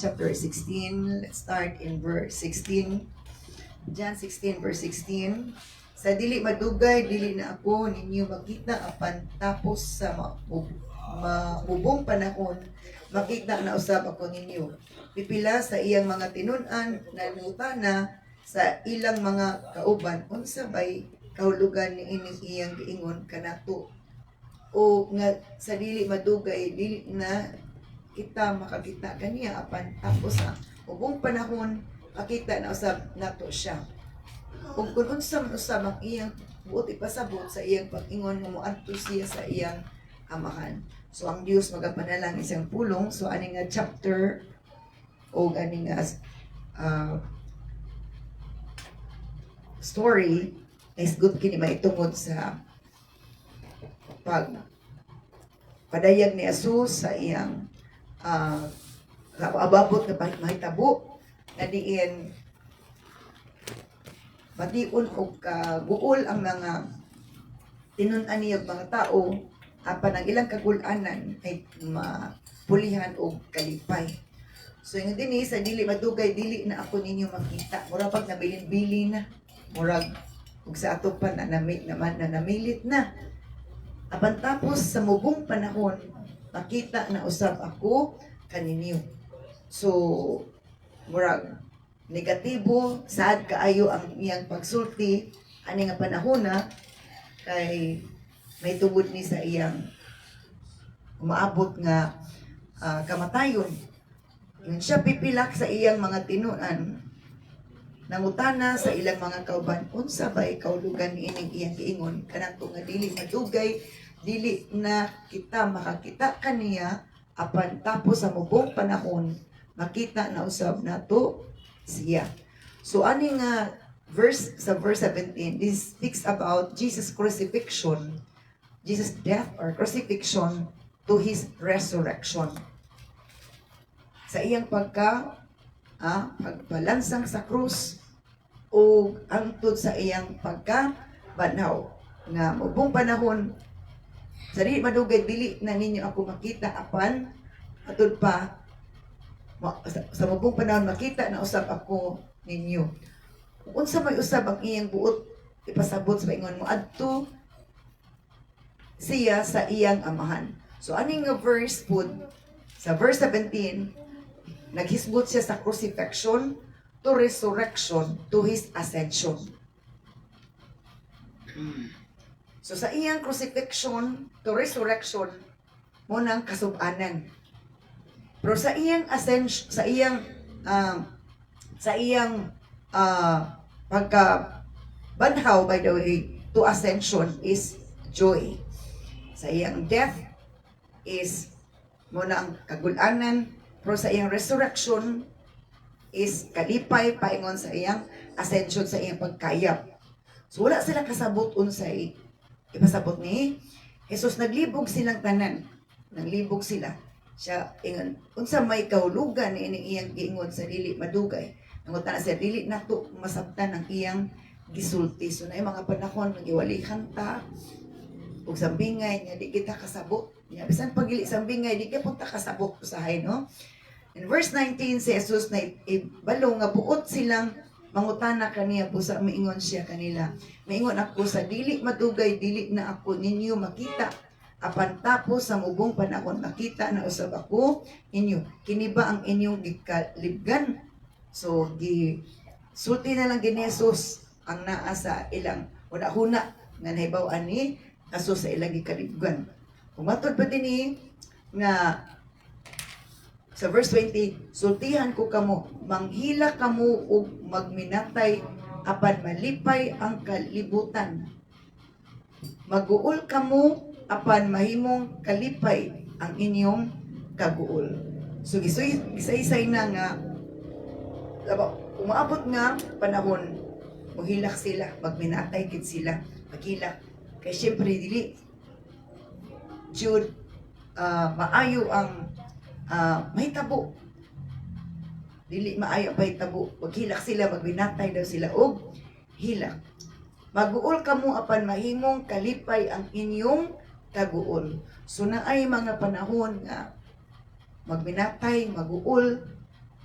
chapter 16. Let's start in verse 16. John 16 verse 16. Sa dili madugay, dili na ako ninyo makita apan tapos sa mabubong panahon, makita na usab ako ninyo. Pipila sa iyang mga tinun-an, nanutana sa ilang mga kauban, unsa bay kahulugan ni ining iyang giingon kanato. O nga sa dili madugay, dili na kita makakita kaniya apan tapos sa ubong panahon makita na usab nato siya. Ug kun unsa man usab ang iyang buot ipasabot sa iyang pag-ingon nga moadto siya sa iyang amahan. So ang Dios magapanalangin siyang pulong. So ani nga chapter o ani nga story is good kini maitungod sa pag padayag ni Jesus sa iyang ababot nga mahitabo na diin matiun o kaguol ang mga tinun-an niyang mga tao apan ang ilang kagulanan ay mapulihan o kalipay. So yung din sa dili madugay, dili na ako ninyo makita. Mura pag nabilin-bilin na. Murag ug sa ato pa na namilit na. Apan tapos sa mubong panahon, makita na usab ako kaninyo. So murag negatibo, sad kaayo ang iyang pagsulti ani nga panahon na kay may tubod ni sa iyang umaabot nga kamatayon. Yun siya pipilak sa iyang mga tinuan, nangutana sa ilang mga kauban, unsa bay kahulugan ni ining iyang giingon kanadto nga dili madugay, dili na kita makakita kaniya apan tapos sa mubong panahon makita na usab nato siya. So ani nga verse 17, this speaks about Jesus crucifixion, Jesus death or crucifixion to his resurrection. Sa iyang pagpalansang sa krus o angtod sa iyang pagkabanaw nga mubong panahon sa dili madugay, dili na ninyo ako makita apan atud pa sa mubong panahon makita na usab ako ninyo. Unsa may usab ang iyang buot ipasabot sa ingon mo adto siya sa iyang amahan. So aning nga verse pud sa verse 17 naghisbot siya sa crucifixion to resurrection to his ascension. So sa iyang crucifixion to resurrection mo nang kasub-anan. Pero sa iyang ascension, sa iyang pagka-banhaw, by the way, to ascension is joy. Sa iyang death is muna ang kagulanan, pero sa iyang resurrection is kalipay paingon sa iyang ascension, sa iyang pagkayap. So wala sila kasabot unsay ipasabot ni Jesus. Naglibog silang tanan. Naglibog sila. Siya ingon unsa may kahulugan ni ining iyang giingon sa dili madugay. Nangutan na siya dili nato masabtan ang iyang gisulti. So naay mga panahon nagiwalihan ta ug sambingay nga di kita kasabot. Nya bisan pagili sambingay di ka punta kasabot usahay, no? In verse 19 si Jesus na ibalo nga buot silang mangutana kaniya busa miingon siya kanila. Miingon ako sa dili madugay, dili na ako ninyo makita apan tapos sa mubong panahon makita na usab ako inyo. Kini ba ang inyong gikalibgan? So sulti na lang gini Jesus ang naa sa ilang una-huna nga nahibaw-an ni Jesus sa ilang gikalibgan. Umatod pa din nga sa verse 20, sultihan ko kamo, manghila kamo ug magminatay apan malipay ang kalibutan. Maguol kamo apan mahimong kalipay ang inyong kaguol. So gisay-isay na nga umaabot nga panahon, maghilak sila, magminatay kit sila, maghilak. Kaya syempre dili jud maayo ang mahitabo. Dili maayo ang mahitabo. Maghilak sila, magbinatay daw sila og hilak. Maguol kamo apan mahimong kalipay ang inyong kaguol. So naay mga panahon nga magbinatay, maguol,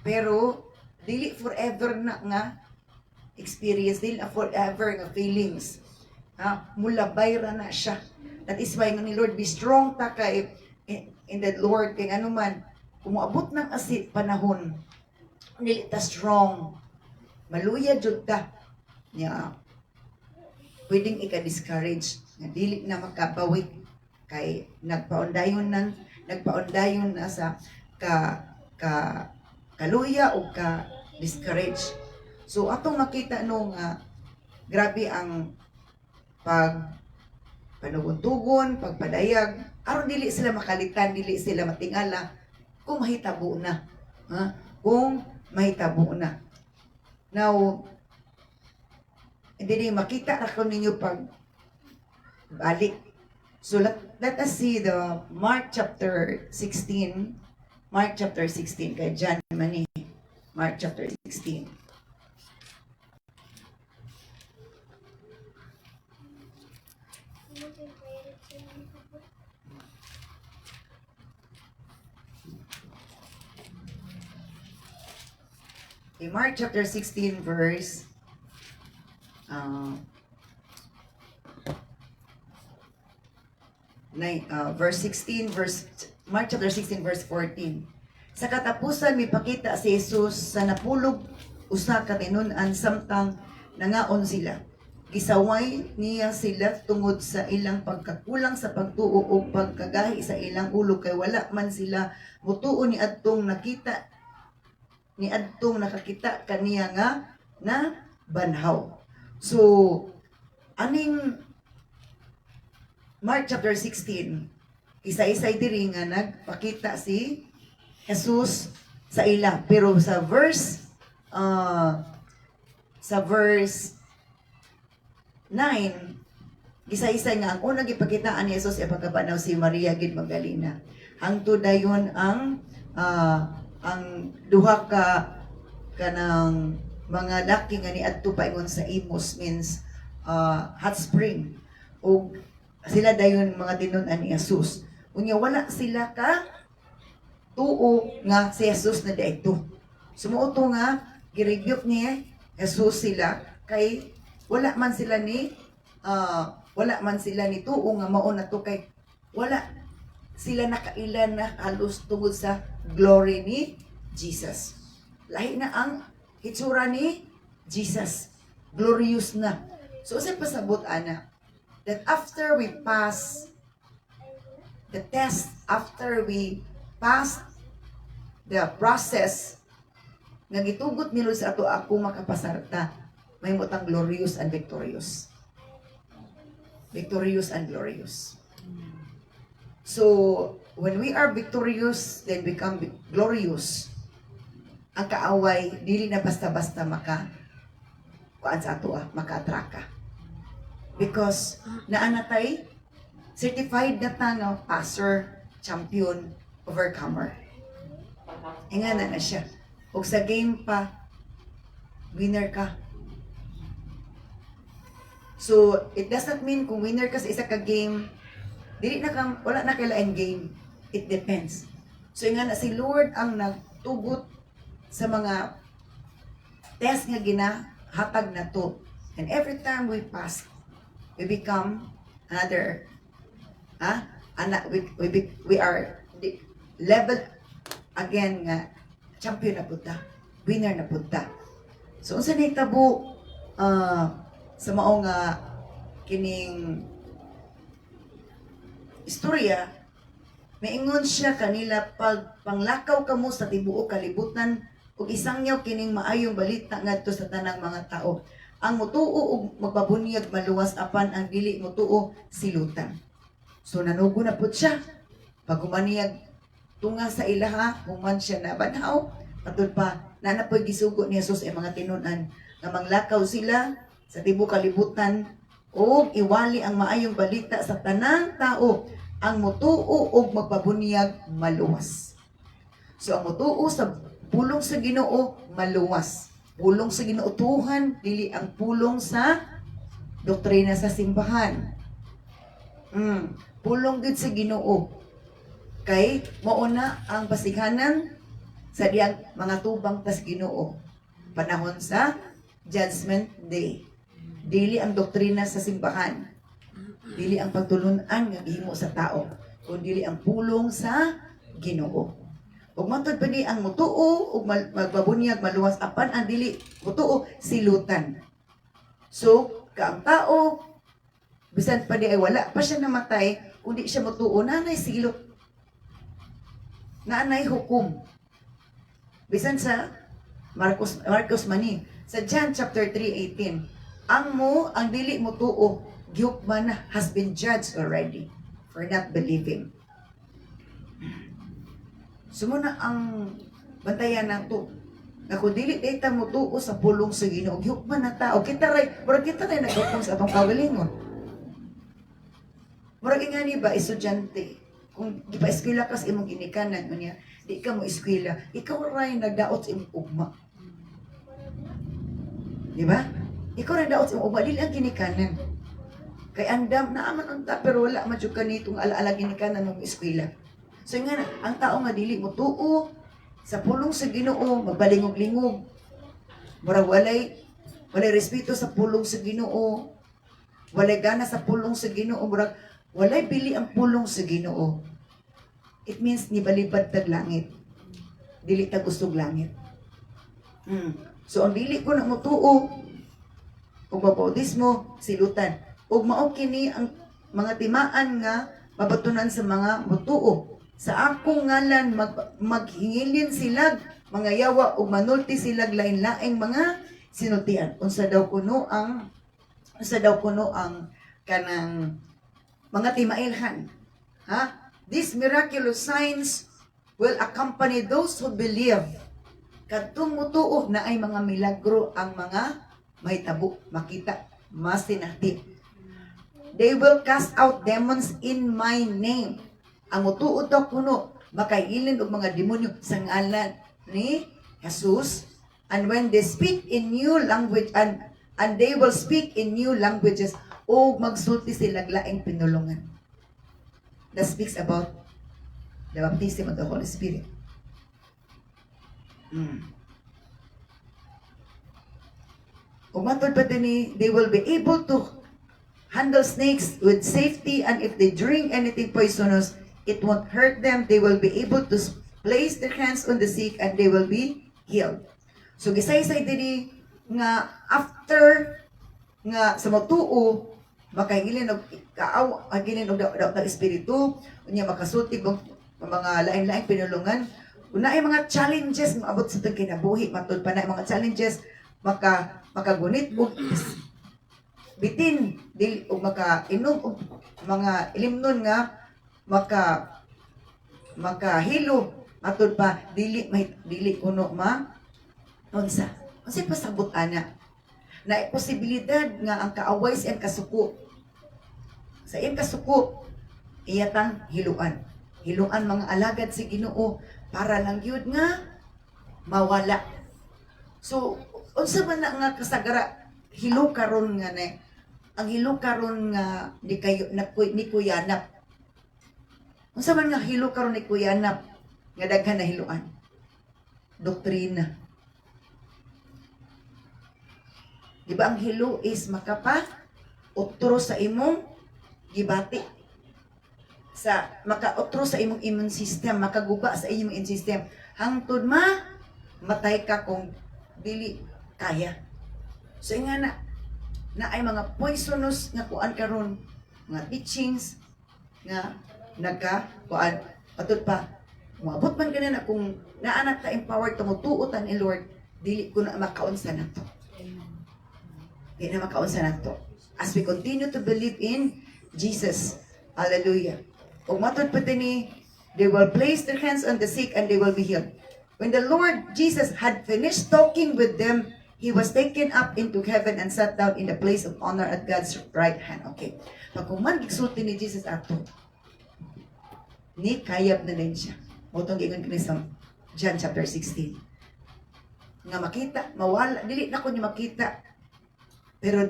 Pero dili forever na nga experience, dili na forever nga feelings. Mulabay ra na siya. That is why nga ni Lord, be strong ta kay in the Lord, kay ano man, kumuabot ng panahon, dili ta strong, maluya jud ta. Yeah. Pwedeng ika-discourage, nga dili na makabawi, kay nagpaundayon na sa kaluya o ka-discourage. So, atong makita nung grabe ang panuguntugon, pagpadayag, aron dili sila makalitan, dili sila matingala, kung mahitabo na. Kung mahitabo na. Now, hindi makita ako ninyo pag balik. So, let us see the Mark chapter 16. Mark chapter 16, kay John Mani. Mark chapter 16. In Mark chapter 16 verse verse 16, Mark chapter 16 verse 14. Sa katapusan mipakita si Jesus sa napulog usa ka tinun-an samtang nangaon sila. Gisaway niya sila tungod sa ilang pagkakulang sa pagtuo o pagkagahi sa ilang ulo, kay wala man sila mutuo ni adtong nakakita kaniya nga na banhaw. So, aning Mark chapter 16, isa-isay diri nga nagpakita si Jesus sa ila. Pero sa verse 9, isa-isay nga ang unang gipakitaan ni Jesus ay pagkabanaw si Maria gid Magdalena. Hangtod dayon ang duha ka kanang mga laki nga niadto paingon sa Imos, means hot spring, o sila dayon mga tinun-an ni Jesus. Unya wala sila ka tuo nga si Jesus na daito. Sumuoto nga gi-rebuke ni Jesus sila kay wala man sila ni tuo nga mao na to, kay wala sila nakailan na halos tungod sa glory ni Jesus. Lahi na ang hitsura ni Jesus. Glorious na. So, sa pasabot, ana, that after we pass the test, after we pass the process, nga gitugot ni Lord sa ato ako makapasarta, may mutang glorious and victorious. Victorious and glorious. So, when we are victorious, then become glorious. Ang kaaway, dili na basta-basta kuan sa ato maka-atraka. Because naanatay certified na nga passer, champion, overcomer. Nga na siya. O sa game pa, winner ka. So, it does not mean kung winner ka sa isa ka game, wala na kailaing game. It depends. So, nga na si Lord ang nagtugot sa mga test nga ginahatag na to. And every time we pass, we become another, we are level again nga champion na punta, winner na punta. So, unsa na itabo sa mao nga kining istorya, maingon siya kanila, pag panglakaw kamo sa tibuok kalibutan ug isangyaw kining maayong balita ngadto sa tanang mga tao, ang mutuo ug magpabunyag maluwas, apan ang dili mutuo silutan. So nanugo na pud siya. Pag humaniyag tunga sa ilaha, human siya na banhaw, patud pa nanapoy gisugo ni Jesus ay mga tinun-an nga manglakaw sila sa tibuok kalibutan ug iwali ang maayong balita sa tanang tao, ang mutuo ug magpabunyag maluwas. So ang mutuo sa pulong sa Ginoo maluwas. Pulong sa Ginoo tuhan, dili ang pulong sa doktrina sa simbahan. Pulong gid sa Ginoo. Kay mao na ang basighanan sa diyang mga tubang tas Ginoo panahon sa Judgment Day. Dili ang doktrina sa simbahan, dili ang pagtulunan nga gihimo sa tao, kundi dili ang pulong sa Ginoo. Ug matod pa ni ang mutuo ug magbabunyag maluwas apan ang dili mutuo silutan. So kaang tao bisan pa di ay wala pa siya namatay kundi siya mutuo nanay silot. Nanay hukom. Bisan sa Marcos mani sa John chapter 3:18, ang dili mutuo gihukman has been judged already for not believing. Sumuna ang bantayan nato. Nga kung dili data mo tuo sa pulong sa Ginoo, gihukman na tao. Kita ray naghukom sa atong kagalingon. Murag ingani ba estudyante, kung gipa-eskwela ka sa imong ginikanan mo niya, di ka mo eskwela, ikaw ray nagdaot sa imong ugma. Di ba? Ikaw ray daot sa imong ugma, dili ang ginikanan. Kay andam na aman ang ta, pero wala man jud kanitong alaala ginikanan ng eskwela. So nga ang tao nga dili mo tuo sa pulong sa Ginoo, magbalingog-lingog. Murag walay respeto sa pulong sa Ginoo. Walay gana sa pulong sa Ginoo, murag walay bili ang pulong sa Ginoo. It means ni balibad tag langit. Dili tag gustog langit. So ang dili ko na mo tuo ug bautismo silutan. Ug mao kini ang mga timaan nga mabatunan sa mga mutuo. Sa akong ngalan maghingilin silag mga yawa ug manulti silag lain-laing mga sinultian. Unsa daw kuno ang kanang mga timailhan. Ha? These miraculous signs will accompany those who believe. Kadtong mutuo na ay mga milagro ang mga mahitabo, makita, masinati. They will cast out demons in my name. Ang mutuod daw kuno, makailin og mga demonyo sa ngalan ni Jesus. And when they speak in new language, and they will speak in new languages, o magsulti sila laing pinulungan. That speaks about the baptism of the Holy Spirit. Kung matod pa din they will be able to handle snakes with safety, and if they drink anything poisonous, it won't hurt them. They will be able to place their hands on the sick and they will be healed. So gisay-say diri nga after nga sa matuo makahilin og kaaw agilin og daw espiritu unya makasulti mga lain-laing pinulungan. Una ay mga challenges maabot sa tong kinabuhi, matud pa na mga challenges makagunit og bitin dili og makainom og mga ilimnon nga makahilo matud pa dili kuno unsa pasabot ana na posibilidad nga ang kaaway sa iyang kasuko iyatang hiluan mga alagad si Ginoo para lang gyud nga mawala. So unsa man na nga kasagara hilo karon nga ang hilo karon nga ni kuyanap. Unsa man nga hilo karon ni kuyanap nga daghan na hiluan? Doktrina. Di ba ang hilo is makautro sa imong gibati. Makautro sa imong immune system, makaguba sa imong immune system. Hangtod matay ka kung dili kaya. So nga na ay mga poisonous nga kuan karon, mga teachings nga kuan patud pa moabot man kanina kung naanak ka empowered tumutuotan ni Lord, dili ko na makaunsa nato. Dili na makaunsa nato. As we continue to believe in Jesus. Hallelujah. Ug matud pa ni they will place their hands on the sick and they will be healed. When the Lord Jesus had finished talking with them, He was taken up into heaven and sat down in the place of honor at God's right hand. Okay. Pag kuman gigsulti ni Jesus ato, ni kayab na din siya. Motong gingon kini sa John chapter 16. Nga makita, mawala, dili na ko ni makita. Pero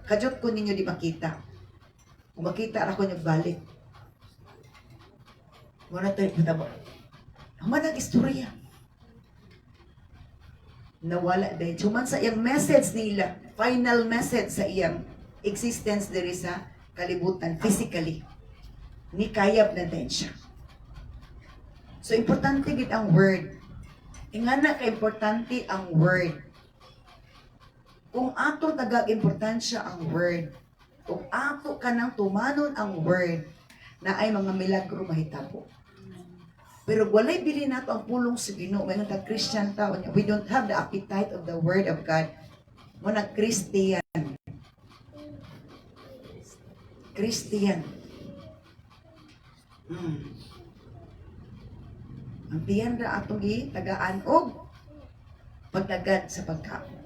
kajut ko ninyo di makita. Kung makita ra ko niyo balik. Muna tayo, Hamanang istorya. Nawala dahil. Suman sa iyang message nila, final message sa iyang existence diri sa kalibutan, physically. Ni kayab na din siya. So, importante gid ang word. Ingana ka importante ang word. Kung ato tagag-importansya ang word, kung ato ka nang tumanon ang word, na ay mga milagro mahitabo. Pero walay bili nato ang pulong sa Ginoo, may nga Christian tao niya. We don't have the appetite of the word of God. Mo na Christian. Christian. Ang tiyan ra atong tagaan og pagtagad sa pagkaon.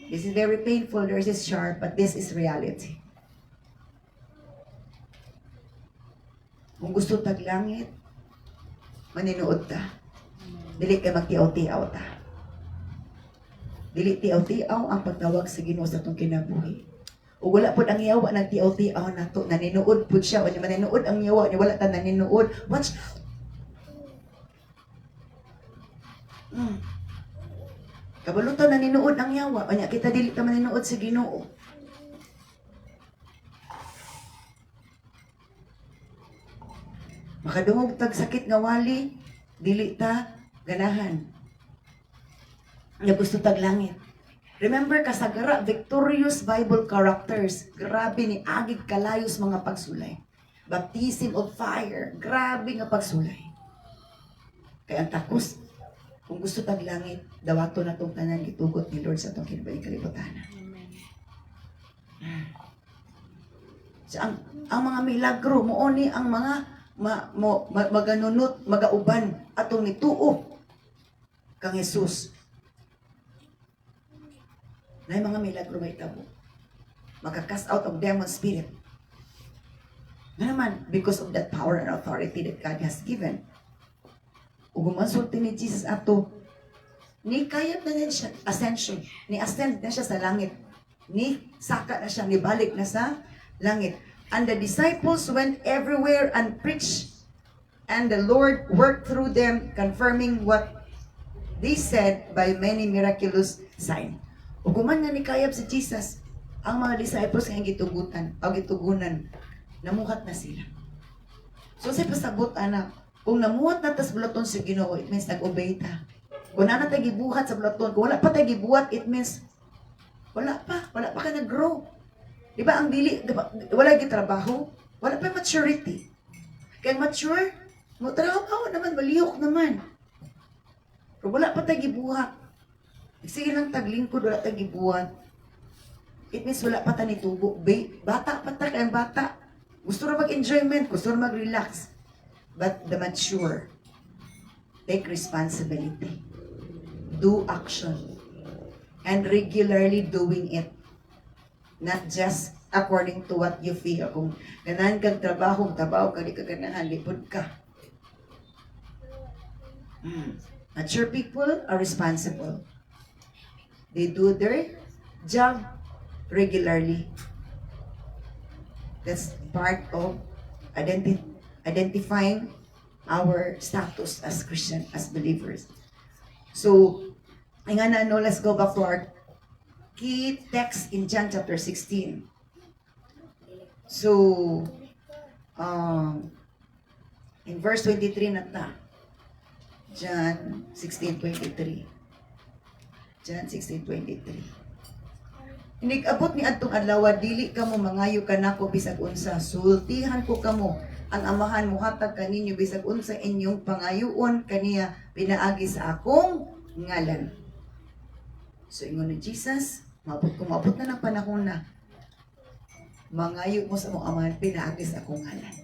This is very painful, this is sharp, but this is reality. Kung gusto taglangit, maninuod ta. Dili ka magtiaw-tiaw ta. Dili tiaw-tiaw ang pagtawag sa Ginoo sa atong kinabuhi. O wala pod ang yawa ng tiaw-tiaw nato, naninuod pod siya, o maninuod ang yawa, ni wala ta naninuod. Watch out! Kabalutan naninuod ang yawa, o nya kita dili ta maninuod sa Ginoo. Makadungog tag sakit nga wali, dili ta ganahan. Nga gusto tag langit. Remember kasagara, victorious Bible characters. Grabe ni agid kalayos mga pagsulay. Baptism of fire. Grabe nga pagsulay. Kaya ang takos, kung gusto tag langit, dawato na tong tanan gitugot ni Lord sa atong kalibutan. So, ang mga milagro, muoni ang mga maganunot, magauban atong nituo kang Jesus. Na mga milagro may tabo. Maka-cast out of demon spirit. Na naman, because of that power and authority that God has given. Ug gumansulti ni Jesus ato, ni kayat na niya siya, ascension, ni ascend na siya sa langit. Ni saka na siya, ni balik na sa langit. And the disciples went everywhere and preached, and the Lord worked through them, confirming what they said by many miraculous signs. Ug guman nga ni kayab si Jesus, ang mga disciples nga gitugutan, o gitugunan, namuhat na sila. So sa pasabot anak, kung namuhat na tas bulaton si Ginoo, it means nag-obey ta. Kung na tayo gibuhat sa bulaton, kung wala pa tayo gibuhat, it means wala pa ka nag-grow. Diba ang dili, diba, wala gitrabaho, wala pa maturity. Kaya mature, mo trabaho naman, malihok naman. Pero wala pa tayo gibuhat. Sige lang taglingkod, wala tayo gibuhat. It means wala pa tayo nitubo. Bata pa tayo, kayang bata. Gusto na mag-enjoyment, gusto na mag-relax. But the mature, take responsibility. Do action. And regularly doing it. Not just according to what you feel. Kung ganahan kang trabaho ka, di ka ganahan, lipod ka. Mature people are responsible. They do their job regularly. That's part of identifying our status as Christian, as believers. So, let's go back to our key text in John chapter 16. So, in verse 23 na ta. John 16:23. John 16:23. Inig-abot ni adtong adlaw, dili kamo mangayo kanako bisag unsa, sultihan ko kamo. Ang amahan muhatag kaninyo bisag unsa inyong pangayoon kaniya pinaagi sa akong ngalan. So ingon ni Jesus, maabot na ng panahon na mangayo mo sa mong amahan pinaagi sa akong ngalan.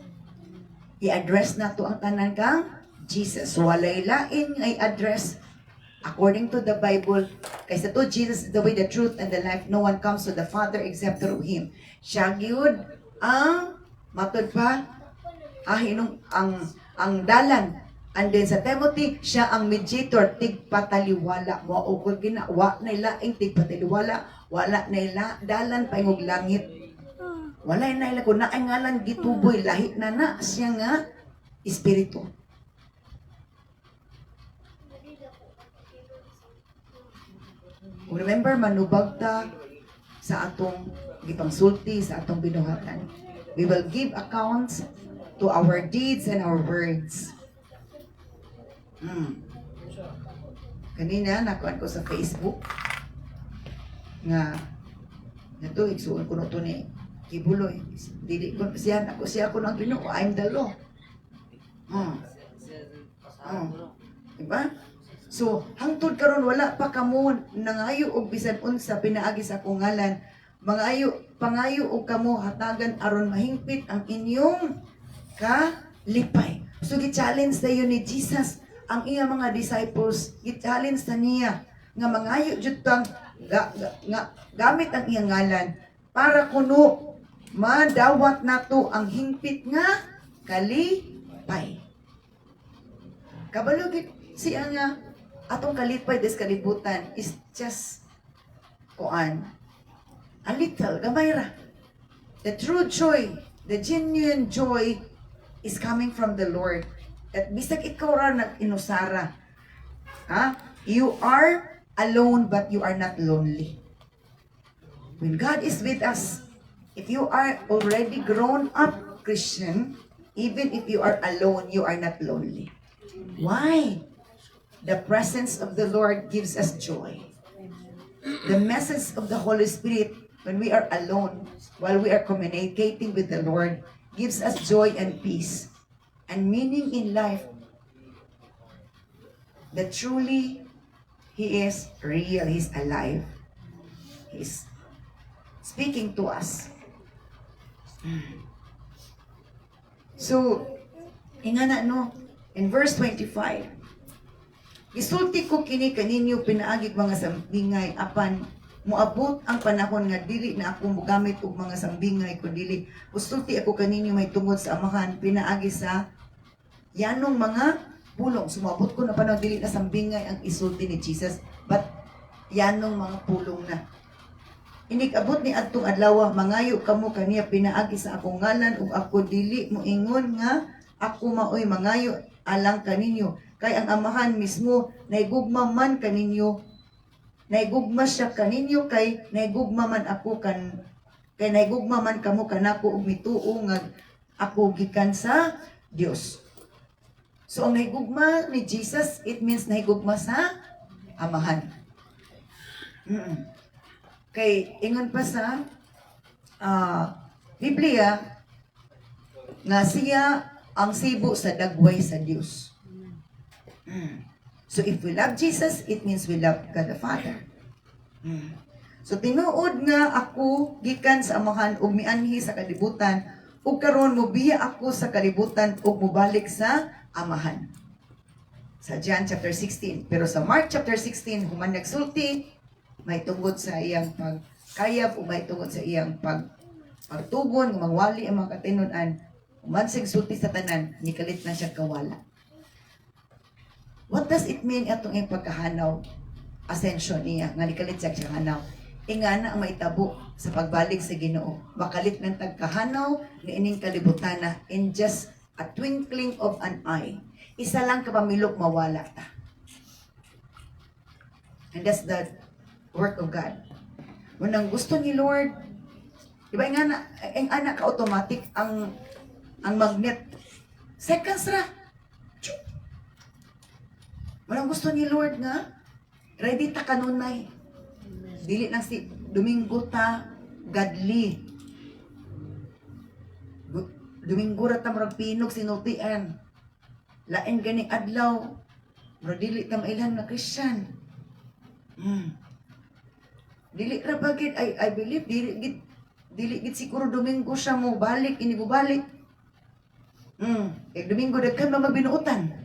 I-address na to ang tanan kang Jesus. Walay lain nga i-address according to the Bible. Kaysa to, Jesus is the way, the truth, and the life. No one comes to the Father except through Him. Siya gyud ang matod pa ang dalan. And then sa Timothy, siya ang mediator, tigpataliwala. Maugod ginawa na ilaing tigpataliwala, wala na ila dalan paingog langit. Walay na ila ko na ay ngalan gituboy lahi na siya nga espiritu. Kung remember, manubag ta sa atong gipangsulti, sa atong binuhatan. We will give accounts to our deeds and our words. Kanina, nakuan ko sa Facebook nga nato, igsuon ko na ito ni Kibuloy. Dili ko, siya ko ng Ginoo. I'm the law. Diba? So, hangtod karon wala pa kamo nangayo og bisan unsa pinaagi sa akong ngalan. Pangayo og kamo hatagan aron mahingpit ang inyong kalipay. So, gi-challenge dayon ni Jesus ang iyang mga disciples. Gi-challenge na niya nga mangayo jud tang gamit ang iyang ngalan para kuno madawat nato ang hingpit nga kalipay. Kabalo gid siya nga atong kalipay des kalibutan is just a little gamay ra. The true joy, the genuine joy is coming from the Lord. At bisag ikaw ra nag-inusara, you are alone but you are not lonely. When God is with us, if you are already grown up Christian, even if you are alone, you are not lonely. Why? The presence of the Lord gives us joy. The message of the Holy Spirit when we are alone, while we are communicating with the Lord, gives us joy and peace and meaning in life. That truly He is real, He's alive. He's speaking to us. So, ingana no, in verse 25, gisulti ko kini kaninyo pinaagig mga sambingay apan moabot ang panahon nga dili na ako mogamit og mga sambingay kundi gusulti ako kaninyo may tungod sa amahan pinaagi sa yanong mga pulong. Sumabot ko na panahon dili na sambingay ang isulti ni Jesus but yanong mga pulong na. Inig-abot ni adtong adlaw mangayo kamo kaniya pinaagi sa akong ngalan ug ako dili moingon nga ako maoy mangayo alang kaninyo. Kay ang amahan mismo, naigugma man kaninyo, naigugma siya kaninyo, kay naigugma man ako kay naigugma man kamo kanako og mituo nga ako gikan sa Dios. So ang naigugma ni Jesus, it means naigugma sa amahan. Kay ingon pa sa Biblia nga siya ang sibo sa dagway sa Dios. So if we love Jesus, it means we love God the Father. So tinuod nga ako gikan sa amahan ug mianhi sa kalibutan ug karon mobiya ako sa kalibutan ug mobalik sa amahan. Sa John chapter 16. Pero sa Mark chapter 16, human nagsulti, may tungod sa iyang pagkayab o may tungod sa iyang pagtugon, mangwali ang mga katinunan, human sulti sa tanan, nikalit na siya kawala. What does it mean atong iyang pagkahanaw? Ascension niya, nga nikalit siya hanaw. Ingana ang maitabo sa pagbalik sa Ginoo. Makalit ng tagkahanaw nga ining kalibutana in just a twinkling of an eye. Isa lang kapamilok mawala ta. And that's the work of God. Unang gusto ni Lord, diba ang anak ka-automatic ang magnet. Seconds ra. Unang gusto ni Lord nga, ready ta kanunay. Dili lang si Domingo ta godly. Domingo ra ta marag pinog sinultian. Lain ganing adlaw, pero dili ta mailan na Christian. Dili ra bagid I believe dili gid siguro Domingo siya mo balik ini balik. Domingo daghan mabinuotan.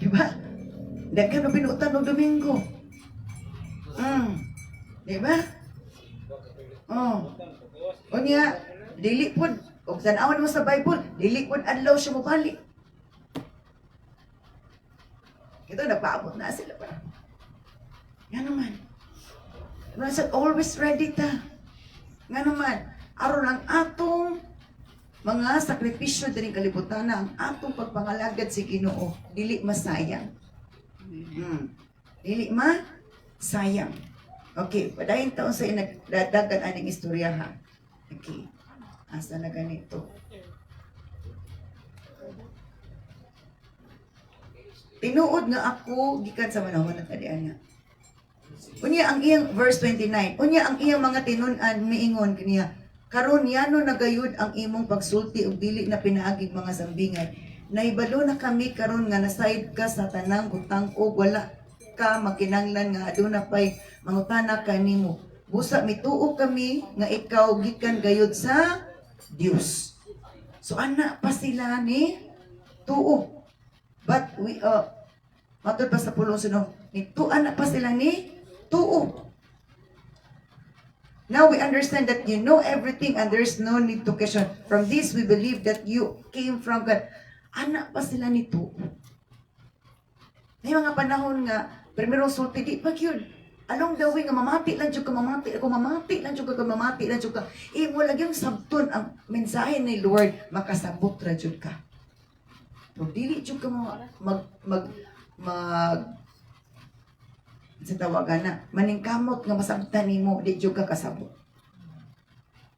Diba? Daghan mabinuotan og Domingo. Diba? Unya dili pud og tan-awan mo sa Bible, dili pud adlaw siya mo balik. Ito, nagpaabot na sila pa. Nga naman. Diba, always ready ta. Nga naman. aron ang atong mga sakripisyo din kalibutan na ang atong pagpangalagad si Ginoo dili masayang. Dili sayang. Okay, padayon taon sa inagdadagan aning istorya ha. Okay. Asa na ganito? Tinuod nga ako gikan sa manahon na tadian nga. Unya ang iyang verse 29. Unya ang iyang mga tinun-an miingon kaniya, karon yano nagayud ang imong pagsulti ug dili na pinaaging mga sambingay. Naibalo na kami karon nga nasayod ka sa tanang butang o wala ka makinanglan nga aduna pay mangutana kanimo. Busa mituo kami nga ikaw gikan gayud sa Dios. So ana pa sila ni tuo. But we matod pa sa pulong suno, ni tuan na pa sila ni tuo. Now we understand that you know everything and there's no need to question. From this, we believe that you came from God. Anak pa sila nito. May mga panahon nga, primero sulti, di pag yun. Along the way nga, mamati lang ka, mamati lang ka. Mo lang yung sabton ang mensahe ni Lord, makasabot ra jud ka. Pero dili jud ka sa tawagan na, maningkamot nga masabtan nimo, di jud ka kasabot.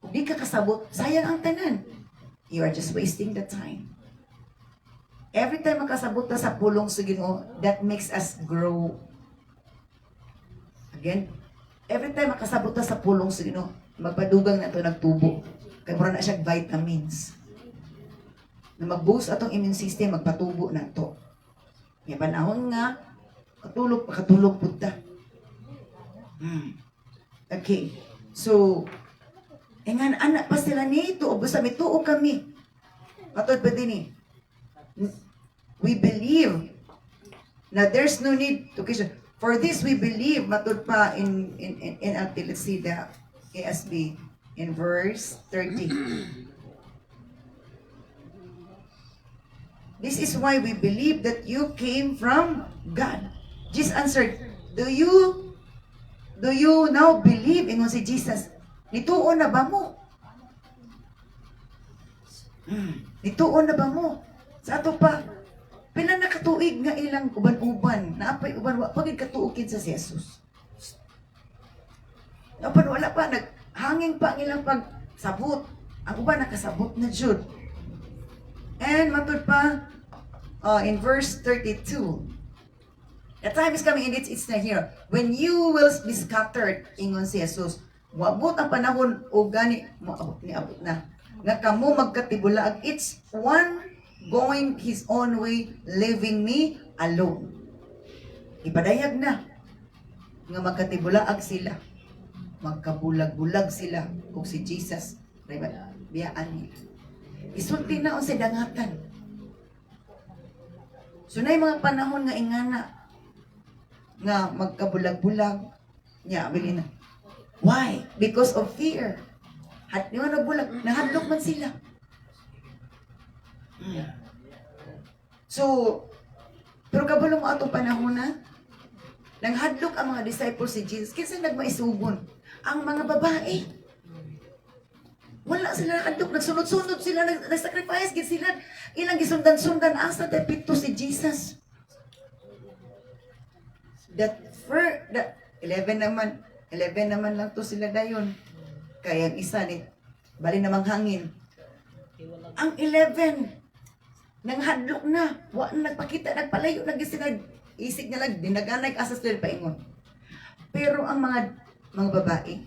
Kung di ka kasabot, sayang ang tanan. You are just wasting the time. Every time makasabot na sa pulong sa Ginoo, that makes us grow. Again, every time makasabot na sa pulong sa Ginoo, magpadugang na ito nagtubo. Kaya mura na siya vitamins. Na mag-boost atong immune system, magpatubo na ito. May panahon nga, pakatulog punta. Okay. So, nga anak pa sila nito, o basta may tuo kami. Patod pa din we believe na there's no need to question. For this we believe, matod pa in let's see the KSB in verse 30. This is why we believe that you came from God. Jesus answered, Do you now believe in si Jesus? Nituon na ba mo? Nituon na ba mo? Sa ato pa, pila nakatuig nga ilang uban-uban, naapay uban, pagid katuugin sa si Jesus. Napan wala pa, naghanging pa ang ilang pagsabot. Ang uban nakasabot na jud. And matod pa, in verse 32, the time is coming and it's not here. When you will be scattered, ingon si Jesus, wabot ang panahon o gani, niabot na. Nga kamo magkatibulaag, it's one going his own way, leaving me alone. Ipadayag na. Nga magkatibulaag sila. Magkabulag-bulag sila kung si Jesus, biyaan nila. Isulti na o sa dangatan. So na mga panahon nga ingana, nga magkabulag-bulag niya, bili na. Why? Because of fear. At di man nagbulag, nahadlok man sila. So, pero kabalo mo atong panahon na, nanghadlok ang mga disciples si Jesus. Kinsa nagmaisugon? Ang mga babae. Wala sila nakadlok, nagsunod-sunod sila, nag-sacrifice, sila, ilang gisundan-sundan, asa depito si Jesus. That 11 naman lang to sila dayon. Kaya ang isa ni bali namang hangin. Ang 11 nang hadlok na, wa nagpakita, nagpalayo, nagisinag isig na lang dinaganay asas nila paingon. Pero ang mga babae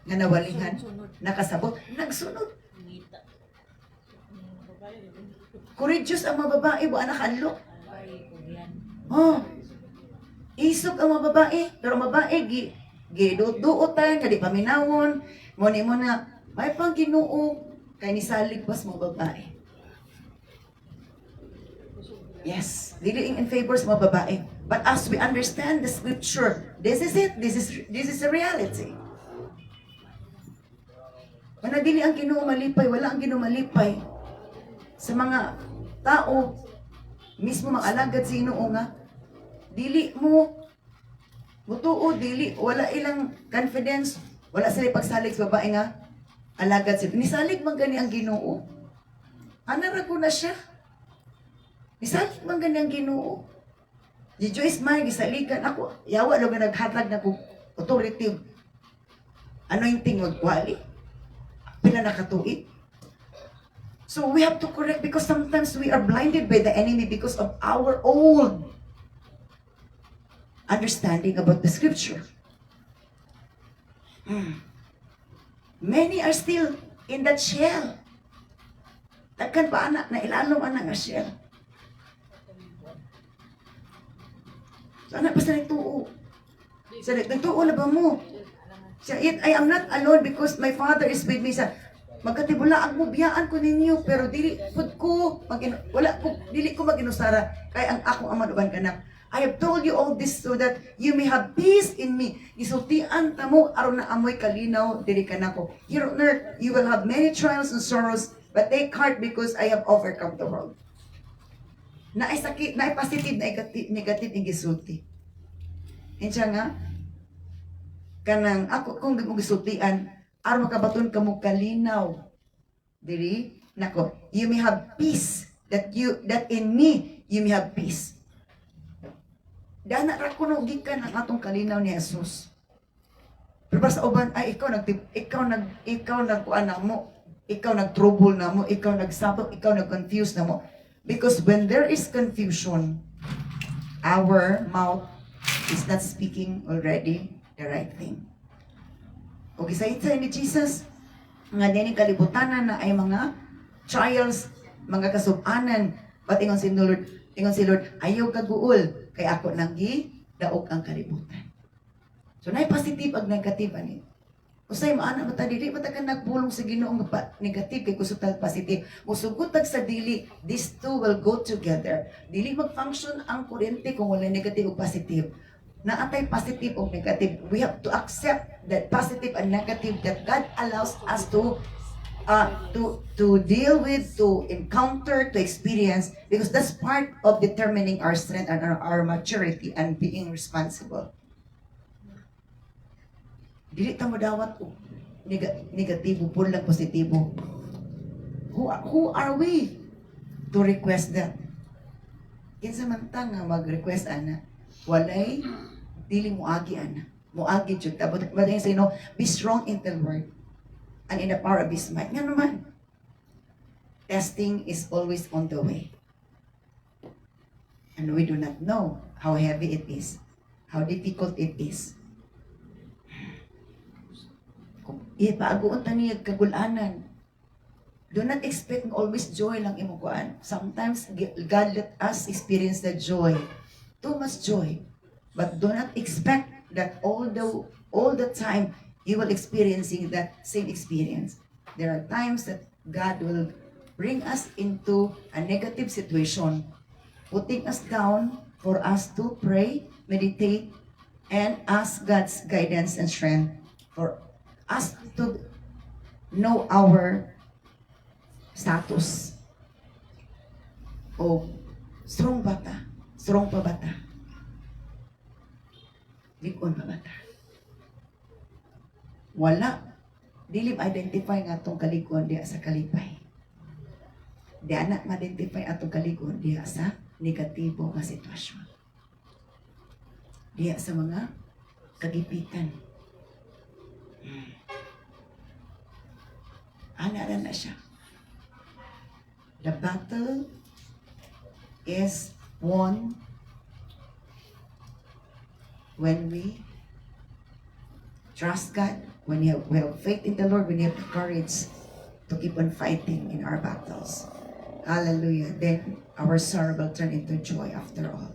nga nawalihan, nakasabot, nagsunod. Courageous ang mga babae, wa nakadlok. Oh. Isog ang mga babae, pero babae giduot-duotan, kadi paminawon, mo na, may pang Ginoo, kay nisalig pas mga babae. Yes, dili in favor sa mga babae. But as we understand the scripture, this is it, this is the reality. Manadili ang Ginoo malipay, wala ang Ginoo malipay sa mga tao, mismo mga alagad sa Ginoo nga, dili mo mutuo, dili, wala ilang confidence, wala sila pagsalig sa babae nga, alagad siya. Nisalig man gani ang Ginoo. Anara ko na siya. Nisalig man gani ang Ginoo. Di Joyce man, gisaligan ako. Yawa lang nga naghatag na kong authority. Anointing magwali. Pila nakatuig. So we have to correct because sometimes we are blinded by the enemy because of our old understanding about the scripture. Many are still in that shell. Takkan pa anak na ilalom anak nga shell. So anak pa sa nagtuo. Sa nagtuo na ba mo? Siya, I am not alone because my Father is with me. Sa magkatibula ang mubiyaan ko ninyo pero dili pud ko wala ko dili ko maginusara kay ang akong ama uban kanak. I have told you all this so that you may have peace in me. Gisultian ta mo aron na amoy kalinaw dili kanako. Here on earth you will have many trials and sorrows, but take heart because I have overcome the world. Naay sakit, naay positive, naay negative ang gisulti. Insya nga kanang ako kung gisultian aron makabaton kamo kalinaw diri nako, you may have peace that in me you may have peace. Dana ra kuno gikan ang atong kalinaw ni Jesus. Pero sa uban ay ikaw nagkuan na mo, ikaw nagtrouble na mo, ikaw nagsabot, ikaw nagconfuse na mo. Because when there is confusion, our mouth is not speaking already the right thing. Okay, sa itsa ni Jesus, nga din kalibutanan na ay mga trials, mga kasubanan, but ingon si Lord, ayaw kaguol, kay ako nang daog ang kalibutan. So, naay positive ag negative ani. Usay maana mata dili mata ka nagbulong sa Ginoo nga negative kay kusog positive. Musugod tag sa dili, these two will go together. Dili mag-function ang kuryente kung wala negative o positive. Naatay positive o negative. We have to accept that positive and negative that God allows us to deal with, to encounter, to experience, because that's part of determining our strength and our maturity and being responsible. Dili ta mo dawat og negatibo, puro lang positibo. Who are we to request that? Kinsa man ta nga mag-request ana, walay dili mo agi ana. Mo agi jud ta, but say no, be strong in the word and in the power of His might. Nga naman, testing is always on the way. And we do not know how heavy it is, how difficult it is. Kung ipaaguon ta niya kagulanan, do not expect always joy lang imo kuan. Sometimes God let us experience the joy, too much joy, but do not expect that all the time you will experiencing that same experience. There are times that God will bring us into a negative situation, putting us down for us to pray, meditate, and ask God's guidance and strength for us to know our status. O strong bata, strong pa bata, ligon pa bata. Wala, dili ma-identify nga itong kaliguan diya sa kalipay. Di anak ma-identify atong kaliguan diya sa negatibo nga sitwasyon. Diya sa mga kagipitan. Ana na siya. The battle is won when we trust God, when we have faith in the Lord, when we have the courage to keep on fighting in our battles. Hallelujah. Then our sorrow will turn into joy after all.